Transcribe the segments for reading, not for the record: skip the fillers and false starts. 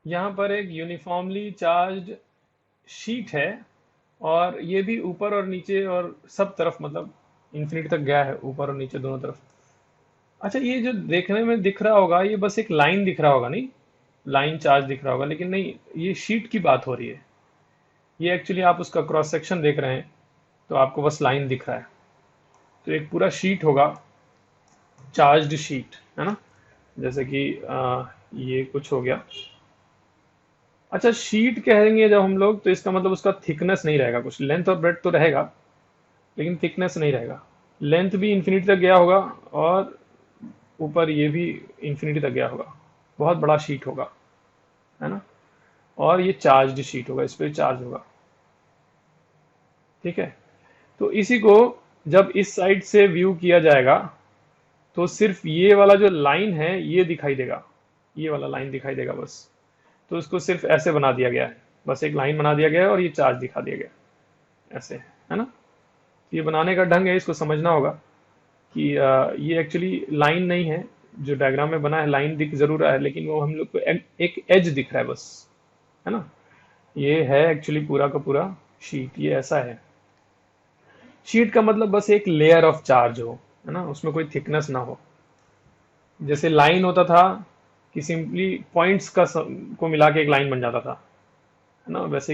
यहाँ पर एक यूनिफॉर्मली चार्ज शीट है, और ये भी ऊपर और नीचे और सब तरफ, मतलब इंफिनिटी तक गया है, ऊपर और नीचे दोनों तरफ। अच्छा, ये जो देखने में दिख रहा होगा, ये बस एक लाइन दिख रहा होगा, नहीं? लाइन चार्ज दिख रहा होगा, लेकिन नहीं, ये शीट की बात हो रही है। ये एक्चुअली आप उसका क्रॉस सेक्शन देख रहे हैं, तो आपको बस लाइन दिख रहा है। तो एक पूरा शीट होगा, चार्ज्ड शीट, है ना? जैसे कि ये कुछ हो गया। अच्छा, शीट कहेंगे जब हम लोग, तो इसका मतलब उसका थिकनेस नहीं रहेगा, कुछ लेंथ और ब्रेड तो रहेगा, लेकिन थिकनेस नहीं रहेगा। लेंथ भी इंफिनिटी तक गया होगा, और ऊपर ये भी इंफिनिटी तक गया होगा। बहुत बड़ा शीट होगा, है ना? और ये चार्ज्ड शीट होगा, इस पे चार्ज होगा। ठीक है। तो इसी को जब इस साइड से व्यू किया जाएगा, तो सिर्फ ये वाला जो लाइन है ये दिखाई देगा, ये वाला लाइन दिखाई देगा बस। तो इसको सिर्फ ऐसे बना दिया गया है, बस एक लाइन बना दिया गया है, और ये चार्ज दिखा दिया गया ऐसे, है ना? ये बनाने का ढंग है, इसको समझना होगा कि ये एक्चुअली लाइन नहीं है। जो डायग्राम में बना है, लाइन दिख जरूर रहा है, लेकिन वो हम लोग को एक एज दिख रहा है बस, है ना? ये है एक्चुअली पूरा का पूरा शीट, ये ऐसा है। शीट का मतलब बस एक लेयर ऑफ चार्ज हो, है ना? उसमें कोई थिकनेस ना हो। जैसे लाइन होता था कि सिंपली पॉइंट्स को मिला के एक लाइन बन जाता था, है ना? वैसे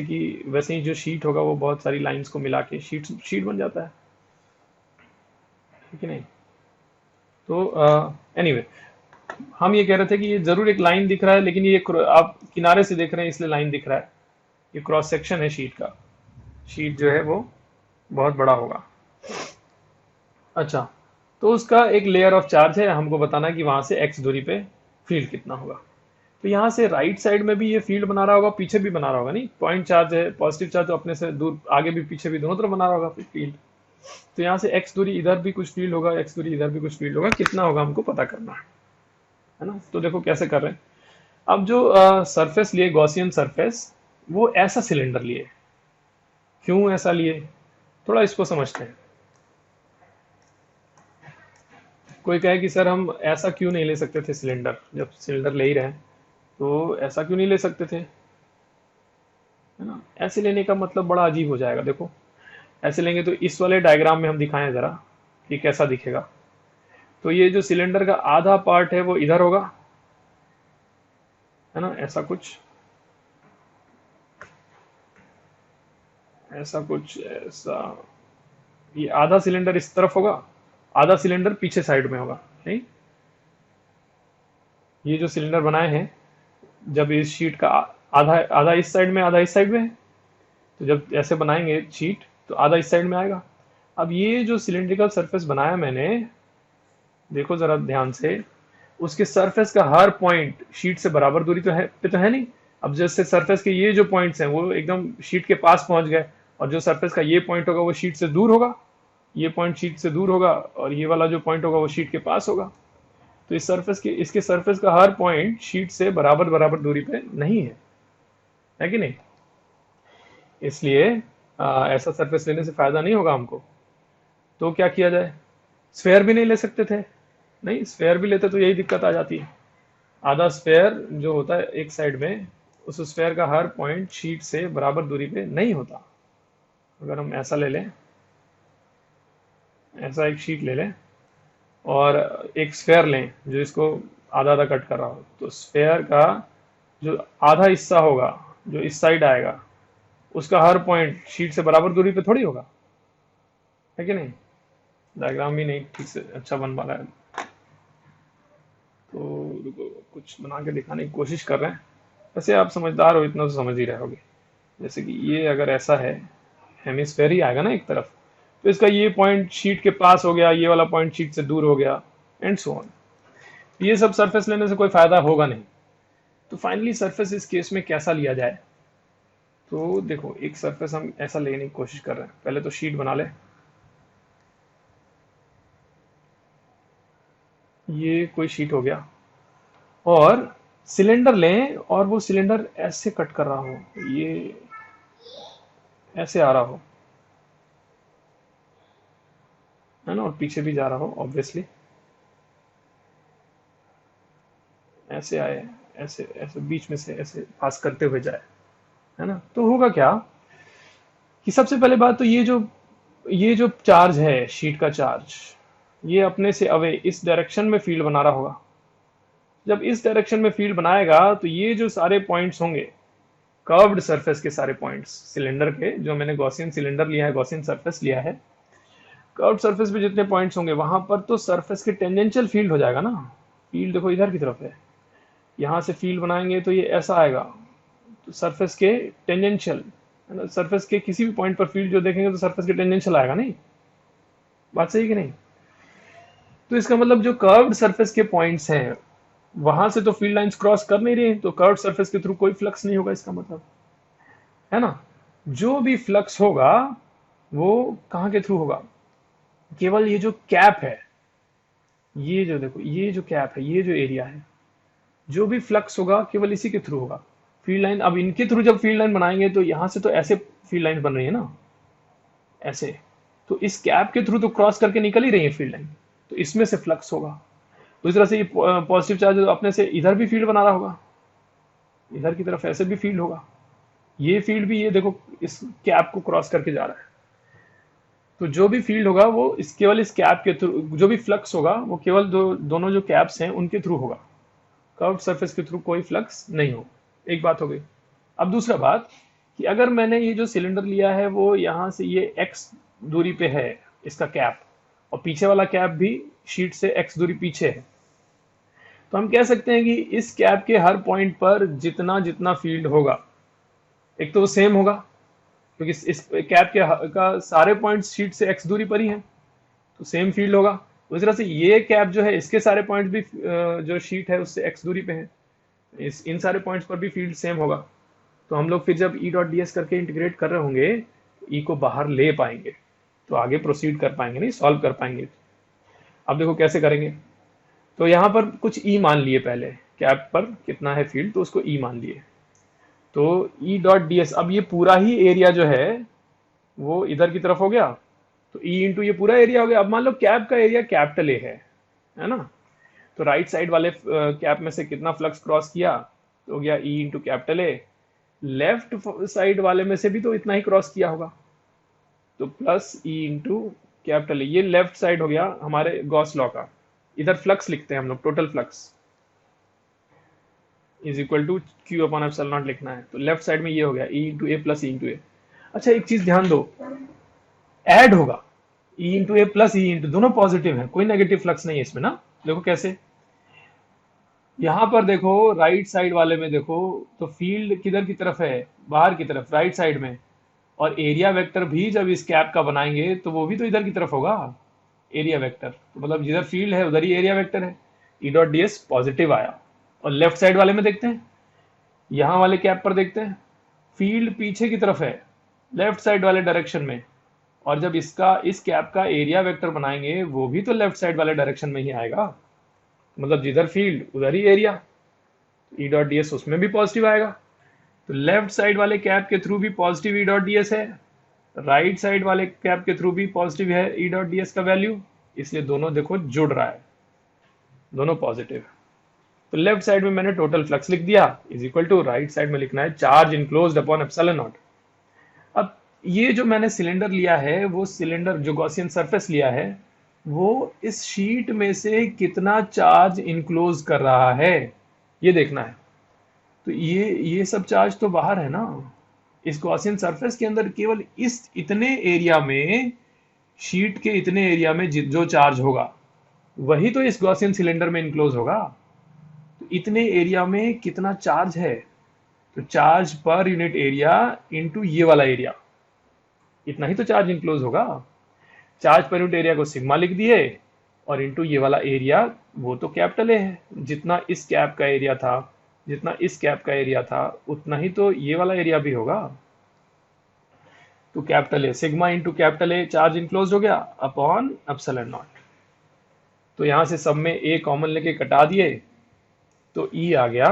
ही जो शीट होगा, वो बहुत सारी लाइंस को मिला के शीट शीट बन जाता है। ठीक है नहीं? तो एनीवे, हम ये कह रहे थे कि ये जरूर एक लाइन दिख रहा है, लेकिन ये आप किनारे से देख रहे हैं इसलिए लाइन दिख रहा है। ये क्रॉस सेक्शन है शीट का। शीट जो है वो बहुत बड़ा होगा। अच्छा, तो उसका एक लेयर ऑफ चार्ज है, हमको बताना है कि वहां से एक्स दूरी पे फील्ड कितना होगा। तो यहाँ से राइट साइड में भी ये फील्ड बना रहा होगा, पीछे भी बना रहा होगा, नहीं? पॉइंट चार्ज है, पॉजिटिव चार्ज, तो अपने से दूर आगे भी पीछे भी दोनों तरफ बना रहा होगा फील्ड। तो यहाँ से एक्स दूरी इधर भी कुछ फील्ड होगा, एक्स दूरी इधर भी कुछ फील्ड होगा, कितना होगा हमको पता करना है ना? तो देखो कैसे कर रहे हैं। अब जो सरफेस लिए, गॉसियन सरफेस, वो ऐसा सिलेंडर लिए। क्यों ऐसा लिए, थोड़ा इसको समझते हैं। कोई कहे कि सर हम ऐसा क्यों नहीं ले सकते थे सिलेंडर, जब सिलेंडर ले ही रहे हैं, तो ऐसा क्यों नहीं ले सकते थे, है ना? ऐसे लेने का मतलब बड़ा अजीब हो जाएगा। देखो, ऐसे लेंगे तो इस वाले डायग्राम में हम दिखाएं जरा कि कैसा दिखेगा। तो ये जो सिलेंडर का आधा पार्ट है वो इधर होगा, है ना? ऐसा कुछ, ऐसा कुछ, ऐसा। ये आधा सिलेंडर इस तरफ होगा, आधा सिलेंडर पीछे साइड में होगा, नहीं? ये जो सिलेंडर बनाए हैं, जब इस शीट का आधा आधा इस साइड में, आधा इस साइड में है, तो जब ऐसे बनाएंगे शीट, तो आधा इस साइड में आएगा। अब ये जो सिलिंड्रिकल सरफेस बनाया मैंने, देखो जरा ध्यान से, उसके सरफेस का हर पॉइंट शीट से बराबर दूरी तो है पे, तो है नहीं? अब जैसे सरफेस के ये जो पॉइंट्स हैं वो एकदम शीट के पास पहुंच गए, और जो सरफेस का ये पॉइंट होगा वो शीट से दूर होगा, ये पॉइंट शीट से दूर होगा, और ये वाला जो पॉइंट होगा वो शीट के पास होगा। तो इसके सरफेस का हर पॉइंट शीट से बराबर बराबर दूरी पे नहीं है कि नहीं? इसलिए ऐसा सरफेस लेने से फायदा नहीं होगा हमको। तो क्या किया जाए? स्फेयर भी नहीं ले सकते थे? नहीं, स्फेयर भी लेते तो यही दिक्कत आ जाती है। आधा स्फेयर जो होता है एक साइड में, उस स्फेयर का हर पॉइंट शीट से बराबर दूरी पे नहीं होता। अगर हम ऐसा ले लें, ऐसा एक शीट ले लें, और एक स्फेयर लें जो इसको आधा आधा कट कर रहा हो, तो स्फेयर का जो आधा हिस्सा होगा, जो इस साइड आएगा, उसका हर पॉइंट शीट से बराबर दूरी पे थोड़ी होगा, है कि नहीं? डायग्राम भी नहीं ठीक से अच्छा बन पा रहा है, तो रुको, कुछ बना के दिखाने की कोशिश कर रहे हैं। वैसे आप समझदार हो, इतना तो समझ ही रहे होगे। जैसे कि ये अगर ऐसा है, हेमिस्फेयर ही आएगा ना एक तरफ, तो इसका ये पॉइंट शीट के पास हो गया, ये वाला पॉइंट शीट से दूर हो गया, एंड सो ऑन। ये सब सरफेस लेने से कोई फायदा होगा नहीं। तो फाइनली सरफेस इस केस में कैसा लिया जाए? तो देखो, एक सरफेस हम ऐसा लेने की कोशिश कर रहे हैं। पहले तो शीट बना ले, ये कोई शीट हो गया, और सिलेंडर लें, और वो सिलेंडर ऐसे कट कर रहा हो, ये ऐसे आ रहा हो, है ना? और पीछे भी जा रहा हो ऑब्वियसली, ऐसे आए, ऐसे ऐसे बीच में से ऐसे पास करते हुए जाए, है ना। तो होगा क्या कि सबसे पहले बात तो ये जो चार्ज है, शीट का चार्ज, ये अपने से अवे इस डायरेक्शन में फील्ड बना रहा होगा। जब इस डायरेक्शन में फील्ड बनाएगा तो ये जो सारे पॉइंट्स होंगे, कर्व्ड सरफेस के सारे पॉइंट्स सिलेंडर के, जो मैंने गॉसियन सिलेंडर लिया है, गॉसियन सरफेस लिया है, कर्व्ड सरफेस पे जितने पॉइंट्स होंगे वहां पर तो सरफेस के टेंजेंशियल फील्ड हो जाएगा ना। फील्ड देखो इधर की तरफ है, यहां से फील्ड बनाएंगे तो ये ऐसा आएगा, तो सरफेस के टेंजेंशियल, है ना, सरफेस के किसी भी पॉइंट पर फील्ड जो देखेंगे तो सरफेस के टेंजेंशियल आएगा नहीं। बात सही कि नहीं। तो इसका मतलब जो कर्व्ड सरफेस के पॉइंट्स हैं वहां से तो फील्ड लाइंस क्रॉस कर नहीं रही, तो कर्व्ड सरफेस के थ्रू कोई फ्लक्स नहीं होगा, इसका मतलब, है ना। जो भी फ्लक्स होगा वो कहां के थ्रू होगा, केवल ये जो कैप है, ये जो देखो ये जो कैप है, ये जो एरिया है, जो भी फ्लक्स होगा केवल इसी के थ्रू होगा। फील्ड लाइन, अब इनके थ्रू जब फील्ड लाइन बनाएंगे तो यहां से तो ऐसे फील्ड लाइन बन रही है ना, ऐसे, तो इस कैप के थ्रू तो क्रॉस करके निकल ही रही है फील्ड लाइन, तो इसमें से फ्लक्स होगा। तो इस तरह से ये पॉजिटिव चार्ज अपने से इधर भी फील्ड बना रहा होगा, इधर की तरफ ऐसे भी फील्ड होगा, ये फील्ड भी ये देखो इस कैप को क्रॉस करके जा रहा है। तो जो भी फील्ड होगा वो इस केवल इस कैप के थ्रू, जो भी फ्लक्स होगा वो केवल दोनों जो कैप्स हैं उनके थ्रू होगा, कर्व्ड सरफेस के थ्रू कोई फ्लक्स नहीं हो। एक बात हो गई। अब दूसरा बात कि अगर मैंने ये जो सिलेंडर लिया है वो यहाँ से ये x दूरी पे है, इसका कैप, और पीछे वाला कैप भी शीट से x दूरी पीछे है, तो हम कह सकते हैं कि इस कैप के हर पॉइंट पर जितना जितना फील्ड होगा, एक तो वो सेम होगा क्योंकि इस कैप का सारे पॉइंट्स शीट से x दूरी पर ही हैं, तो सेम फील्ड होगा। उस तरह से ये कैप जो है इसके सारे पॉइंट्स भी जो शीट है उससे x दूरी पे है, इन सारे पॉइंट्स पर भी फील्ड सेम होगा। तो हम लोग फिर जब ई डॉट डी एस करके इंटीग्रेट कर रहे होंगे, ई को बाहर ले पाएंगे तो आगे प्रोसीड कर पाएंगे, नहीं सॉल्व कर पाएंगे। अब देखो कैसे करेंगे। तो यहाँ पर कुछ ई मान लिए, पहले कैप पर कितना है फील्ड तो उसको ई मान लिए। तो ई डॉट डी एस, अब ये पूरा ही एरिया जो है वो इधर की तरफ हो गया, तो ई इंटू ये पूरा एरिया हो गया। अब मान लो कैप का एरिया कैपिटल ए है ना, तो राइट साइड वाले कैप में से कितना फ्लक्स क्रॉस किया तो हो गया E into capital A, left side वाले में से भी तो इतना ही क्रॉस किया होगा, तो plus E into capital A, ये लेफ्ट साइड हो गया हमारे गॉस लॉ का। इधर फ्लक्स लिखते हैं हम लोग, total flux is equal to Q upon epsilon naught लिखना है, तो लेफ्ट साइड में ये हो गया E into A plus E into A. अच्छा एक चीज ध्यान दो, ऐड होगा E into A plus E into, दोनों पॉजिटिव है, कोई नेगेटिव फ्लक्स नहीं है इसमें ना। देखो कैसे, यहां पर देखो राइट साइड वाले में देखो तो फील्ड किधर की तरफ है, बाहर की तरफ राइट साइड में, और एरिया वेक्टर भी जब इस कैप का बनाएंगे तो वो भी तो इधर की तरफ होगा एरिया वेक्टर, तो मतलब जिधर फील्ड है उधर ही एरिया वेक्टर है। E dot D S positive आया। और लेफ्ट साइड वाले में देखते हैं, यहां वाले कैप पर देखते हैं, फील्ड पीछे की तरफ है लेफ्ट साइड वाले डायरेक्शन में, और जब इसका इस कैप का एरिया वेक्टर बनाएंगे वो भी तो लेफ्ट साइड वाले डायरेक्शन में ही आएगा, मतलब जिधर फील्ड उधर ही area, E dot D S उसमें भी पॉजिटिव आएगा। तो लेफ्ट साइड वाले कैप के थ्रू भी positive E dot D S है, राइट साइड वाले कैप के थ्रू भी पॉजिटिव है ई डॉट डी एस का वैल्यू, इसलिए दोनों देखो जुड़ रहा है, दोनों पॉजिटिव। तो लेफ्ट साइड में मैंने टोटल फ्लक्स लिख दिया is equal to, right side में लिखना है charge enclosed upon epsilon naught. अब ये जो मैंने सिलेंडर लिया है, वो सिलेंडर जो गॉसियन सरफेस लिया है वो इस शीट में से कितना चार्ज इनक्लोज कर रहा है ये देखना है। तो ये सब चार्ज तो बाहर है ना, इस गॉसियन सरफेस के अंदर केवल इस इतने एरिया में, शीट के इतने एरिया में जो चार्ज होगा वही तो इस गॉसियन सिलेंडर में इनक्लोज होगा। तो इतने एरिया में कितना चार्ज है, तो charge per unit area into ये वाला एरिया, इतना ही तो चार्ज इनक्लोज होगा। चार्ज पर यूनिट एरिया को सिग्मा लिख दिए और इनटू ये वाला एरिया, वो तो कैपिटल ए है, जितना इस कैप का एरिया था, जितना इस कैप का एरिया था उतना ही तो ये वाला एरिया भी होगा। तो capital A, sigma into capital A, charge enclose हो गया अपॉन एप्सिलॉन नॉट। तो यहां से सब में ए कॉमन लेके कटा दिए तो ई आ गया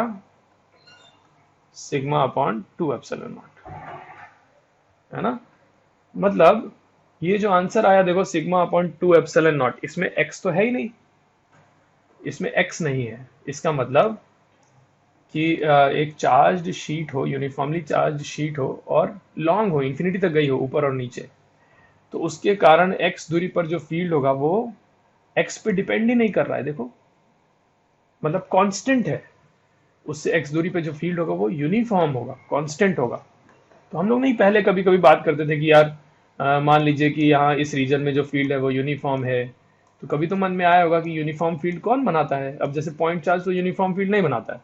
सिग्मा अपॉन 2 एप्सिलॉन नॉट, है ना। मतलब ये जो आंसर आया देखो सिग्मा अपॉन 2 एप्सिलॉन नॉट, इसमें x तो है ही नहीं, इसमें x नहीं है, इसका मतलब कि एक चार्ज शीट हो, यूनिफॉर्मली चार्ज शीट हो और लॉन्ग हो, इन्फिनिटी तक गई हो ऊपर और नीचे, तो उसके कारण एक्स दूरी पर जो फील्ड होगा वो एक्स पे डिपेंड ही नहीं कर रहा है, देखो, मतलब कांस्टेंट है। उससे एक्स दूरी पे जो फील्ड होगा वो यूनिफॉर्म होगा, कांस्टेंट होगा। तो हम लोग नहीं पहले कभी कभी बात करते थे कि यार मान लीजिए कि यहाँ इस रीजन में जो फील्ड है वो यूनिफॉर्म है, तो कभी तो मन में आया होगा कि यूनिफॉर्म फील्ड कौन बनाता है। अब जैसे पॉइंट चार्ज तो यूनिफॉर्म फील्ड नहीं बनाता है,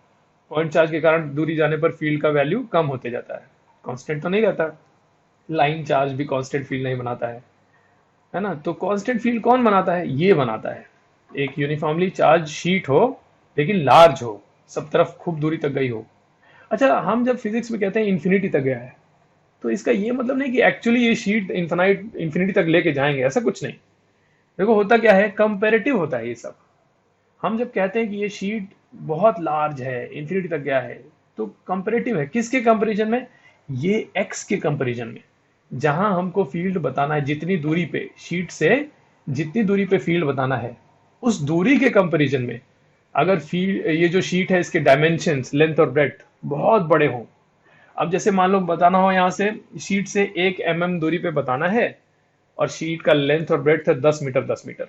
पॉइंट चार्ज के कारण दूरी जाने पर फील्ड का वैल्यू कम होते जाता है, कांस्टेंट तो नहीं रहता। लाइन चार्ज भी कांस्टेंट फील्ड नहीं बनाता है ना। तो कांस्टेंट फील्ड कौन बनाता है, ये बनाता है। एक यूनिफॉर्मली चार्ज शीट हो लेकिन लार्ज हो, सब तरफ खूब दूरी तक गई हो। अच्छा, हम जब फिजिक्स में कहते हैं इन्फिनिटी तक गया है, तो इसका ये मतलब नहीं कि एक्चुअली ये शीट इन्फिनिटी तक लेके जाएंगे, ऐसा कुछ नहीं। देखो होता क्या है, कंपेरेटिव होता है ये सब। हम जब कहते हैं कि ये शीट बहुत लार्ज है, इन्फिनिटी तक गया है, तो कंपेरेटिव है। किसके कंपैरिजन में, ये एक्स के कंपैरिजन में। जहां हमको फील्ड बताना है, जितनी दूरी पे शीट से जितनी दूरी पे फील्ड बताना है, उस दूरी के कंपैरिजन में अगर फील्ड, ये जो शीट है इसके डायमेंशंस लेंथ और ब्रेड्थ बहुत बड़े हों। अब जैसे मान लो बताना हो, यहाँ से शीट से 1 mm दूरी पे बताना है और शीट का लेंथ और ब्रेड्थ है 10 मीटर 10 मीटर,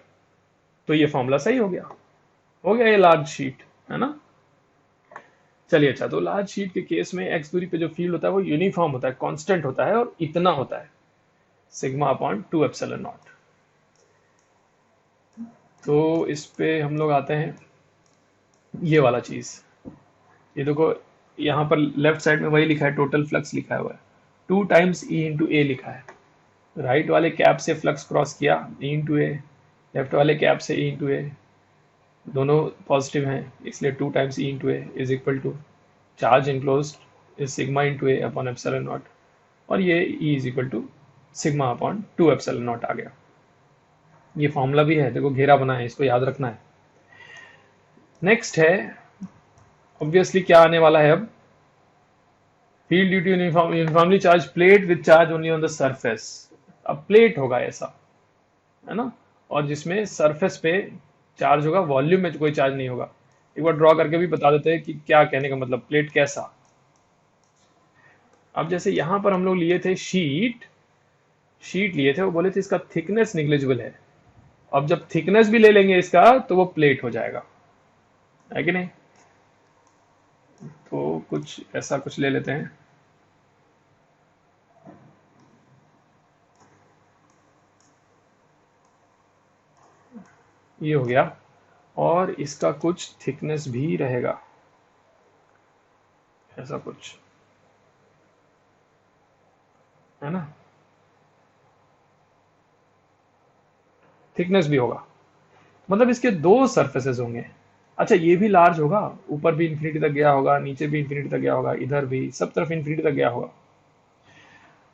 तो ये फॉर्मूला सही हो गया ये लार्ज शीट, है ना। चलिए, अच्छा, तो लार्ज शीट के केस में एक्स दूरी पे जो फील्ड होता है वो यूनिफॉर्म होता है, कांस्टेंट होता है और इतना होता है, सिग्मा अपॉन 2 एप्सिलॉन नॉट। तो इस पे हम लोग आते हैं, ये वाला चीज, ये देखो यहाँ पर लेफ्ट साइड में वही लिखा है, टोटल फ्लक्स लिखा हुआ है, 2 टाइम्स ई इंटू ए लिखा है। राइट वाले कैप से फ्लक्स क्रॉस किया, ई इंटू ए, लेफ्ट वाले कैप से ई इंटू ए, दोनों पॉजिटिव हैं, इसलिए 2 times E into A is equal to charge enclose is sigma into A upon epsilon nought, और ये E is equal to sigma upon 2 epsilon nought आ गया। ये फॉर्मूला भी है, देखो घेरा बना है, इसको याद रखना है। नेक्स्ट है, ऑब्वियसली क्या आने वाला है अब, field due to uniformly charge plate with charge only on the surface. अब प्लेट होगा ऐसा, है ना, और जिसमें सरफेस पे चार्ज होगा, वॉल्यूम में कोई चार्ज नहीं होगा। एक बार ड्रॉ करके भी बता देते हैं कि क्या कहने का मतलब, प्लेट कैसा। अब जैसे यहां पर हम लोग लिए थे शीट, लिए थे, वो बोले थे इसका थिकनेस निग्लिजिबल है। अब जब थिकनेस भी ले लेंगे इसका तो वो प्लेट हो जाएगा, है कि नहीं। तो कुछ ऐसा कुछ ले लेते हैं, ये हो गया, और इसका कुछ थिकनेस भी रहेगा, ऐसा कुछ, है ना, थिकनेस भी होगा, मतलब इसके दो सरफेसेस होंगे। अच्छा, ये भी लार्ज होगा, ऊपर भी इंफिनिटी तक गया होगा, नीचे भी इंफिनिटी तक गया होगा, इधर भी सब तरफ इंफिनिटी तक गया होगा।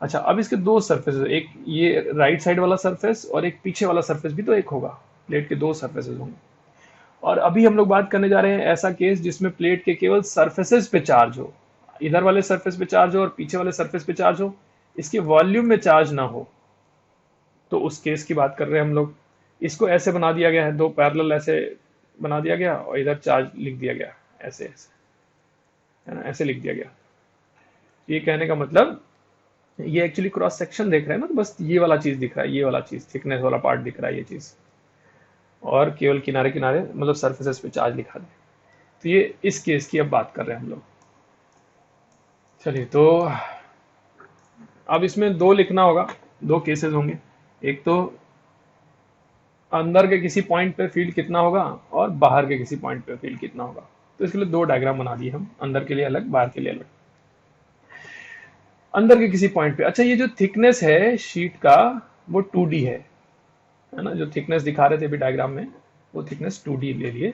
अच्छा, अब इसके दो सरफेसेस, एक ये राइट साइड वाला सरफेस और एक पीछे वाला सरफेस भी तो एक होगा, प्लेट के दो सरफेसेस होंगे। और अभी हम लोग बात करने जा रहे हैं ऐसा केस जिसमें प्लेट के केवल सरफेसेस पे चार्ज हो, इधर वाले सरफेस पे चार्ज हो और पीछे वाले सरफेस पे चार्ज हो, इसके वॉल्यूम में चार्ज ना हो, तो उस केस की बात कर रहे हैं हम लोग। इसको ऐसे बना दिया गया है, दो पैरेलल ऐसे बना दिया गया और इधर चार्ज लिख दिया गया, ऐसे ऐसे, है ना, ऐसे लिख दिया गया। ये कहने का मतलब, ये एक्चुअली क्रॉस सेक्शन देख रहे हैं ना, तो बस ये वाला चीज दिख रहा है, ये वाला चीज थिकनेस वाला पार्ट दिख रहा है, ये चीज, और केवल किनारे किनारे मतलब सरफेसेस पे चार्ज लिखा है। तो ये इस केस की अब बात कर रहे हैं हम लोग। चलिए, तो अब इसमें दो लिखना होगा, दो केसेस होंगे। एक तो अंदर के किसी पॉइंट पे फील्ड कितना होगा और बाहर के किसी पॉइंट पे फील्ड कितना होगा। तो इसके लिए दो डायग्राम बना दिए हम, अंदर के लिए अलग, बाहर के लिए अलग। अंदर के किसी पॉइंट पे, अच्छा, ये जो थिकनेस है शीट का वो 2D है ना, जो थिकनेस दिखा रहे थे अभी डायग्राम में, वो थिकनेस 2D ले लिए,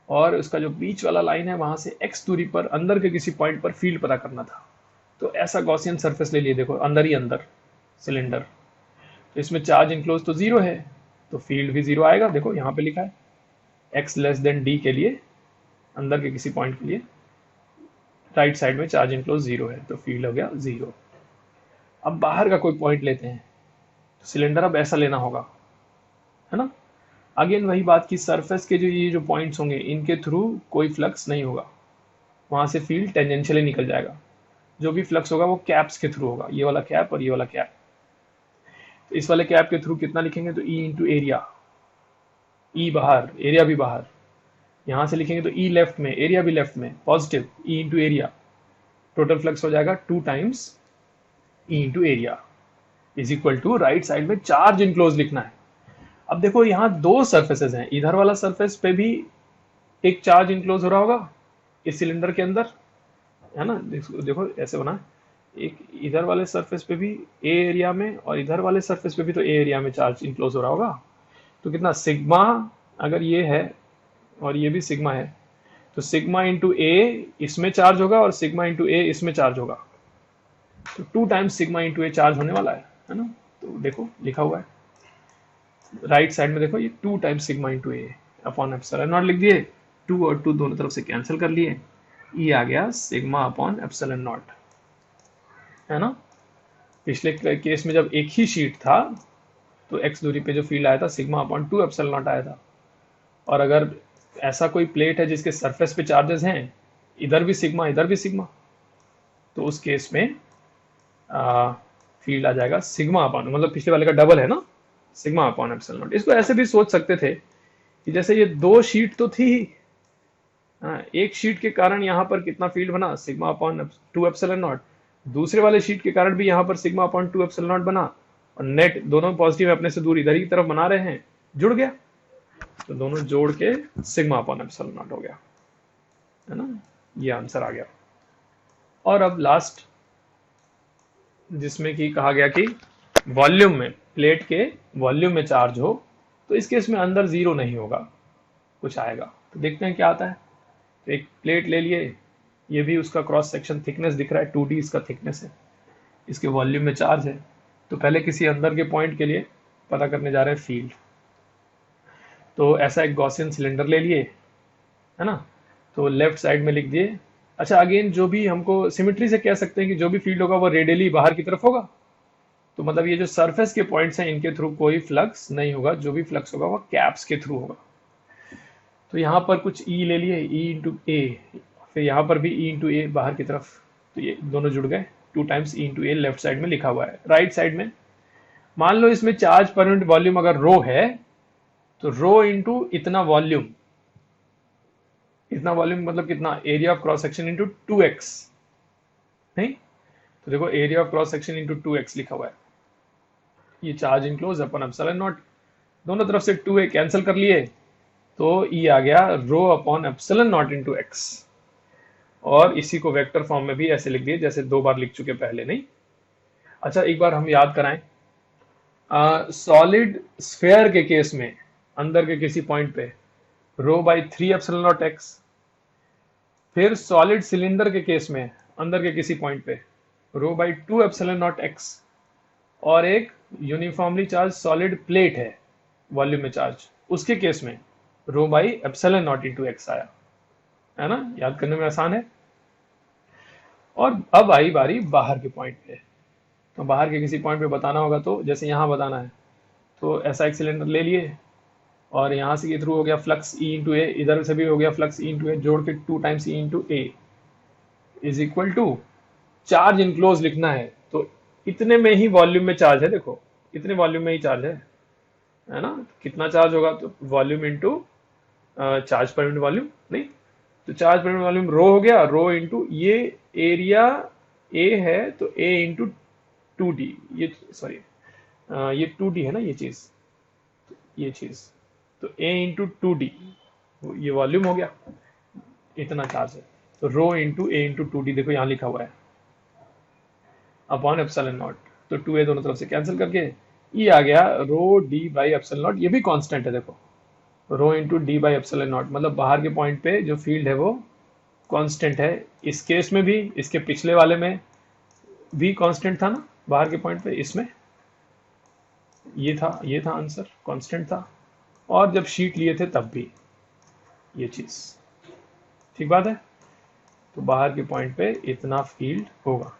और उसका जो बीच वाला लाइन है वहां से x दूरी पर अंदर के किसी पॉइंट पर फील्ड पता करना था। तो ऐसा गॉसियन सरफेस ले लिए, देखो अंदर ही अंदर सिलेंडर, तो इसमें चार्ज इनक्लोज तो जीरो है, तो फील्ड भी जीरो आएगा। देखो यहाँ पे लिखा है x लेस देन d के लिए, अंदर के किसी पॉइंट के लिए राइट साइड में चार्ज इनक्लोज जीरो है, तो फील्ड हो गया जीरो। अब बाहर का कोई पॉइंट लेते हैं, तो सिलेंडर अब ऐसा लेना होगा, है ना। अगेन वही बात की सरफेस के जो ये जो पॉइंट्स होंगे इनके थ्रू कोई फ्लक्स नहीं होगा, वहां से फील्ड टेंजेंशियली निकल जाएगा। जो भी फ्लक्स होगा वो कैप्स के थ्रू होगा, ये वाला कैप और ये वाला कैप। तो इस वाले कैप के थ्रू कितना लिखेंगे, तो ई इंटू एरिया, ई बाहर, एरिया भी बाहर। यहां से लिखेंगे तो ई लेफ्ट में, एरिया भी लेफ्ट में, positive, E into area. Total flux हो जाएगा 2 times E into area is equal to, right side में चार्ज इनक्लोज लिखना है। अब देखो यहाँ दो सरफेसेस हैं, इधर वाला सरफेस पे भी एक चार्ज इनक्लोज हो रहा होगा इस सिलेंडर के अंदर, है ना। देखो ऐसे बना, एक इधर वाले सरफेस पे भी ए एरिया में और इधर वाले सरफेस पे भी तो ए एरिया में चार्ज इनक्लोज हो रहा होगा। तो कितना सिग्मा, अगर ये है और ये भी सिग्मा है, तो सिग्मा इंटू ए इसमें चार्ज होगा और सिग्मा इंटू ए इसमें चार्ज होगा। तो 2 टाइम्स सिग्मा इंटू ए चार्ज होने वाला है ना। तो देखो लिखा हुआ है राइट साइड में, देखो ये 2 times sigma into A upon epsilon not लिख दिए, 2 और 2 दोनों तरफ से कैंसिल कर लिए, ई आ गया सिग्मा अपॉन एप्सिलॉन नॉट, है ना। पिछले केस में जब एक ही शीट था तो एक्स दूरी पे जो फील्ड आया था सिग्मा अपॉन 2 एप्सिलॉन नॉट आया था। और अगर ऐसा कोई प्लेट है जिसके सरफेस पे चार्जेस हैं, इधर भी सिग्मा इधर भी सिग्मा, तो उस केस में फील्ड आ जाएगा सिग्मा अपॉन, मतलब पिछले वाले का डबल है ना, सिग्मा अपॉन एप्सिलॉन नॉट। इसको ऐसे भी सोच सकते थे कि जैसे ये 2 शीट तो थी, एक शीट के कारण यहाँ पर कितना फील्ड बना, सिग्मा अपॉन 2 एप्सिलॉन नॉट। दूसरे वाले शीट के कारण भी यहाँ पर सिग्मा अपॉन 2 एप्सिलॉन नॉट बना, और नेट दोनों पॉजिटिव अपने से दूर इधर की तरफ बना रहे हैं, जुड़ गया। तो दोनों जोड़ के सिग्मा अपॉन एप्सिलॉन नॉट हो गया, है ना। ये आंसर आ गया। और अब लास्ट, जिसमें कि कहा गया कि वॉल्यूम में, प्लेट के वॉल्यूम में चार्ज हो, तो इस केस में अंदर जीरो नहीं होगा, कुछ आएगा। तो देखते हैं क्या आता है। तो एक प्लेट ले लिए, ये भी उसका क्रॉस सेक्शन थिकनेस दिख रहा है, 2D इसका थिकनेस है, इसके वॉल्यूम में चार्ज है। तो पहले किसी अंदर के पॉइंट के लिए पता करने जा रहे हैं फील्ड। तो ऐसा एक गॉसियन सिलेंडर ले लिए, है ना। तो लेफ्ट साइड में लिख दिए। अच्छा, अगेन जो भी हमको सिमेट्री से कह सकते हैं कि जो भी फील्ड होगा वो रेडियली बाहर की तरफ होगा। तो मतलब ये जो सरफेस के पॉइंट्स हैं इनके थ्रू कोई फ्लक्स नहीं होगा, जो भी फ्लक्स होगा वो कैप्स के थ्रू होगा। तो यहाँ पर कुछ ई ले लिए, ई इंटू ए, फिर यहाँ पर भी ई इंटू ए बाहर की तरफ, तो ये दोनों जुड़ गए। 2 times E into A left side में लिखा हुआ है। राइट साइड में मान लो इसमें चार्ज पर यूनिट वॉल्यूम अगर रो है, तो रो इंटू इतना वॉल्यूम, इतना वॉल्यूम मतलब कितना, area of cross section into 2x, नहीं। तो देखो area of cross section into 2x लिखा हुआ है। ये charge enclose upon epsilon not, दोनों तरफ से 2a कैंसिल कर लिए, तो ई आ गया rho upon epsilon nought into x. और इसी को वेक्टर फॉर्म में भी ऐसे लिख दिए जैसे 2 बार लिख चुके पहले, नहीं। अच्छा, एक बार हम याद कराएं, सॉलिड स्फेयर के केस में अंदर के किसी पॉइंट पे rho by 3 epsilon nought x, फिर सॉलिड सिलेंडर के केस में अंदर के किसी पॉइंट पे rho by 2 epsilon nought x, और एक यूनिफॉर्मली चार्ज सॉलिड प्लेट है वॉल्यूम में चार्ज, उसके केस में rho by epsilon nought into x आया, है ना। याद करने में आसान है। और अब आई बारी बाहर के पॉइंट पे। तो बाहर के किसी पॉइंट पे बताना होगा, तो जैसे यहाँ बताना है, तो ऐसा एक सिलेंडर ले लिए और यहाँ से ये थ्रू हो गया फ्लक्स ई इंटू ए, इधर से भी हो गया फ्लक्स ई इंटू ए, जोड़ के 2 times E into A is equal to charge enclose लिखना है। तो इतने में ही वॉल्यूम में चार्ज है, देखो इतने वॉल्यूम में ही चार्ज है ना। कितना चार्ज होगा, तो volume into charge per unit volume, नहीं। तो चार्ज पर यूनिट वॉल्यूम रो हो गया, रो इंटू ये एरिया ए है, तो ए इंटू 2D, ये सॉरी ये 2D है ना, ये चीज, ये चीज, तो a इंटू 2D, ये वॉल्यूम हो गया, इतना चार्ज है। तो रो इंटू ए इंटू 2D, देखो यहाँ लिखा हुआ है अपॉन एप्सिलॉन नॉट। तो 2a दोनों तरफ से कैंसिल करके ये आ गया rho D by epsilon nought, ये भी कांस्टेंट है देखो, rho into D by epsilon nought, मतलब बाहर के पॉइंट पे जो फील्ड है वो कांस्टेंट है। इस केस में भी, इसके पिछले वाले में भी कांस्टेंट था ना बाहर के पॉइंट पे, इसमें ये था आंसर, कांस्टेंट था। और जब शीट लिए थे तब भी ये चीज, ठीक बात है। तो बाहर के पॉइंट पे इतना फील्ड होगा।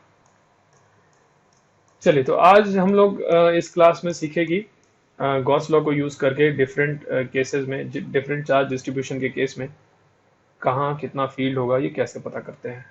चलिए, तो आज हम लोग इस क्लास में सीखेगी गॉस लॉ को यूज करके डिफरेंट केसेस में, डिफरेंट चार्ज डिस्ट्रीब्यूशन के केस में कहाँ कितना फील्ड होगा ये कैसे पता करते हैं।